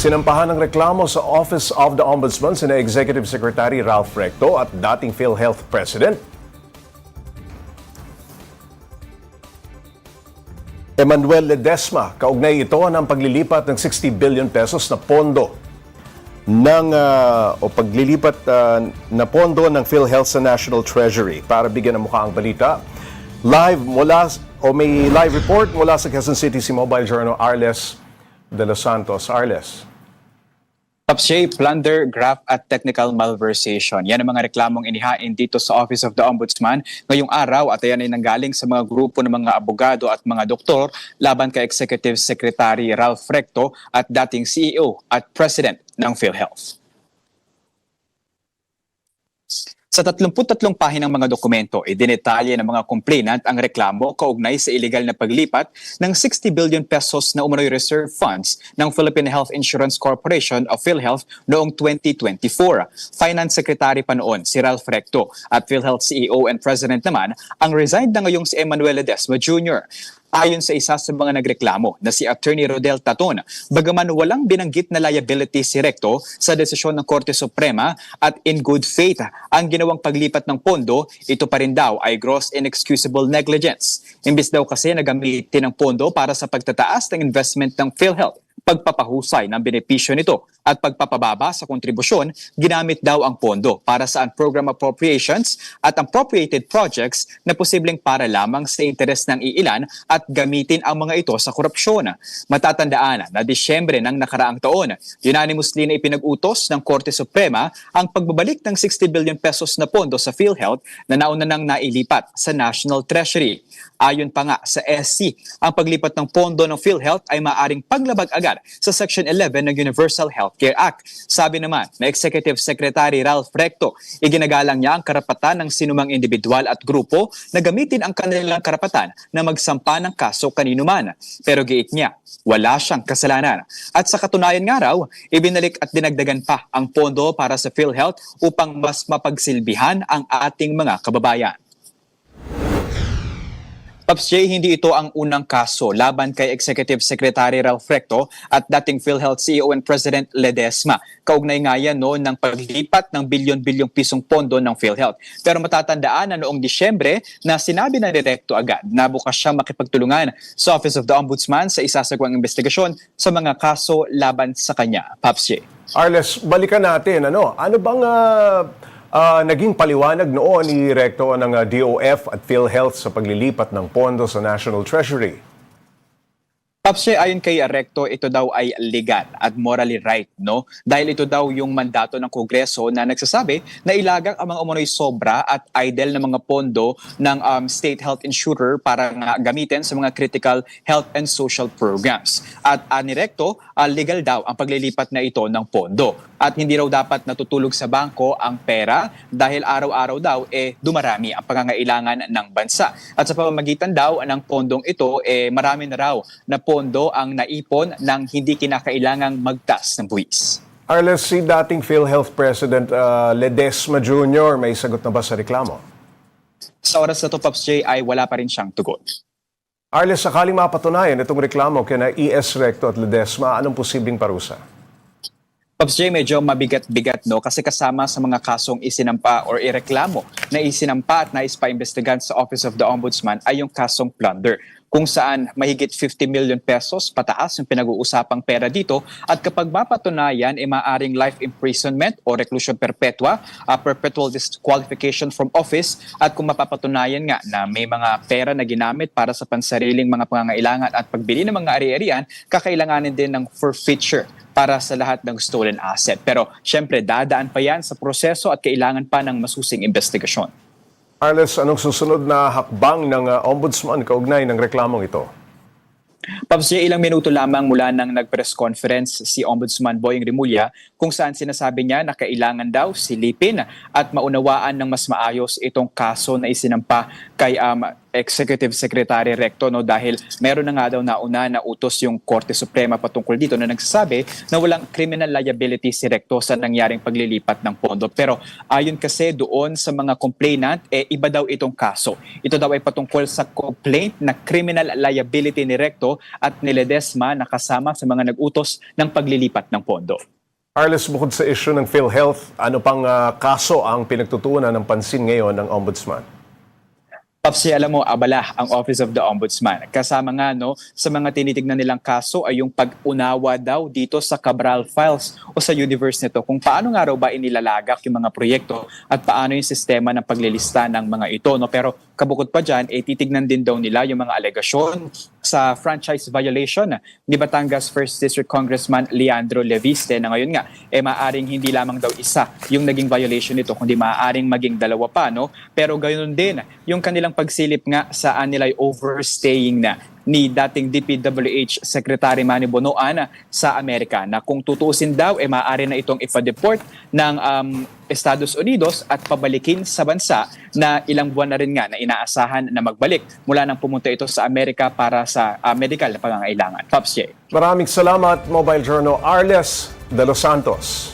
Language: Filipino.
Sinampahan ng reklamo sa Office of the Ombudsman sina Executive Secretary Ralph Recto at dating PhilHealth President Emmanuel Ledesma. Kaugnay ito ng paglilipat ng 60 billion pesos na pondo na pondo ng PhilHealth sa National Treasury. Para bigyan ng mukha ang balita, may live report mula sa Quezon City si Mobile Journal Arles de los Santos. Arles. Papshay, plunder, graft at technical malversation. Yan ang mga reklamong inihain dito sa Office of the Ombudsman ngayong araw at yan ay nanggaling sa mga grupo ng mga abogado at mga doktor laban kay Executive Secretary Ralph Recto at dating CEO at President ng PhilHealth. Sa 33 pahinang mga dokumento, idinetalye ng mga complainant ang reklamo kaugnay sa iligal na paglipat ng 60 billion pesos na umano'y reserve funds ng Philippine Health Insurance Corporation o PhilHealth noong 2024. Finance Secretary pa noon si Ralph Recto at PhilHealth CEO and President naman ang resigned na ngayong si Emmanuel Ledesma Jr. Ayon sa isa sa mga nagreklamo na si Attorney Rodel Taton, bagaman walang binanggit na liability si Recto sa desisyon ng Korte Suprema at in good faith ang ginawang paglipat ng pondo, ito pa rin daw ay gross inexcusable negligence. Imbis daw kasi nagamitin ng pondo para sa pagtataas ng investment ng PhilHealth, pagpapahusay ng benepisyo nito at pagpapababa sa kontribusyon, ginamit daw ang pondo para sa program appropriations at appropriated projects na posibleng para lamang sa interes ng iilan at gamitin ang mga ito sa korupsyon. Matatandaan na Disyembre ng nakaraang taon, unanimously na ipinag-utos ng Korte Suprema ang pagbabalik ng 60 billion pesos na pondo sa PhilHealth na nauna nang nailipat sa National Treasury. Ayon pa nga sa SC, ang paglipat ng pondo ng PhilHealth ay maaaring paglabag agad sa Section 11 ng Universal Healthcare Act. Sabi naman na Executive Secretary Ralph Recto, iginagalang niya ang karapatan ng sinumang individual at grupo na gamitin ang kanilang karapatan na magsampa ng kaso kanino man. Pero giit niya, wala siyang kasalanan. At sa katunayan nga raw, ibinalik at dinagdagan pa ang pondo para sa PhilHealth upang mas mapagsilbihan ang ating mga kababayan. Paps J, hindi ito ang unang kaso laban kay Executive Secretary Ralph Recto at dating PhilHealth CEO and President Ledesma. Kaugnay nga yan ng paglipat ng bilyon-bilyong pisong pondo ng PhilHealth. Pero matatandaan na noong Disyembre na sinabi na ni Recto agad na bukas siya makipagtulungan sa Office of the Ombudsman sa isasagawang investigasyon sa mga kaso laban sa kanya. Paps J. Arles, balikan natin. Ano bang naging paliwanag noon ni Recto ng DOF at PhilHealth sa paglilipat ng pondo sa National Treasury? Papshe, ayon kay Recto, ito daw ay legal at morally right, no? Dahil ito daw yung mandato ng Kongreso na nagsasabi na ilagang ang mga umano'y sobra at idle na mga pondo ng state health insurer para nga gamitin sa mga critical health and social programs. At ni Recto, legal daw ang paglilipat na ito ng pondo. At hindi raw dapat natutulog sa bangko ang pera dahil araw-araw daw dumarami ang pangangailangan ng bansa. At sa pamamagitan daw ng pondong ito, marami na raw na pondo ang naipon ng hindi kinakailangang magtas ng buwis. Arles, si dating PhilHealth President Ledesma Jr. may sagot na ba sa reklamo? Sa oras na to, Pops J, ay wala pa rin siyang tugon. Arles, sakaling mapatunayan itong reklamo kina ES Recto at Ledesma, anong posibleng parusa? Pops J, medyo mabigat-bigat kasi kasama sa mga kasong isinampa or ireklamo na isinampa at naispaimbestigan sa Office of the Ombudsman ay yung kasong plunder, kung saan mahigit 50 million pesos pataas yung pinag-uusapang pera dito at kapag mapatunayan maaring life imprisonment o reclusion perpetua, perpetual disqualification from office at kung mapapatunayan nga na may mga pera na ginamit para sa pansariling mga pangangailangan at pagbili ng mga ari-arian, kakailanganin din ng forfeiture para sa lahat ng stolen asset. Pero syempre dadaan pa yan sa proseso at kailangan pa ng masusing investigasyon. Arles, anong susunod na hakbang ng Ombudsman kaugnay ng reklamong ito? Paps, ilang minuto lamang mula nang nag-press conference si Ombudsman Boying Rimulya kung saan sinasabi niya na kailangan daw silipin at maunawaan ng mas maayos itong kaso na isinampa kay Executive Secretary Recto, no, dahil meron na nga daw nauna na utos yung Korte Suprema patungkol dito na nagsasabi na walang criminal liability si Recto sa nangyaring paglilipat ng pondo. Pero ayon kasi doon sa mga complainant, iba daw itong kaso. Ito daw ay patungkol sa complaint na criminal liability ni Recto at ni Ledesma na kasama sa mga nag-utos ng paglilipat ng pondo. Arles, bukod sa issue ng PhilHealth, ano pang kaso ang pinagtutuunan ng pansin ngayon ng Ombudsman? Papsi, alam mo, abala ang Office of the Ombudsman. Kasama nga no, sa mga tinitignan nilang kaso ay yung pag-unawa daw dito sa Cabral Files o sa universe nito kung paano nga raw ba inilalagak yung mga proyekto at paano yung sistema ng paglilista ng mga ito. No? Pero kabukod pa dyan, titignan din daw nila yung mga alegasyon sa franchise violation ni Batangas 1st District Congressman Leandro Leviste na ngayon nga, maaring hindi lamang daw isa yung naging violation nito, kundi maaaring maging dalawa pa. No? Pero gayon din, yung kanilang pagsilip nga saan nila overstaying na ni dating DPWH Secretary Manny Bonoan sa Amerika na kung tutuusin daw, maaari na itong ipa-deport ng Estados Unidos at pabalikin sa bansa na ilang buwan na rin nga na inaasahan na magbalik mula nang pumunta ito sa Amerika para sa medical na pangangailangan. Pops J. Maraming salamat, Mobile Journal Arles de los Santos.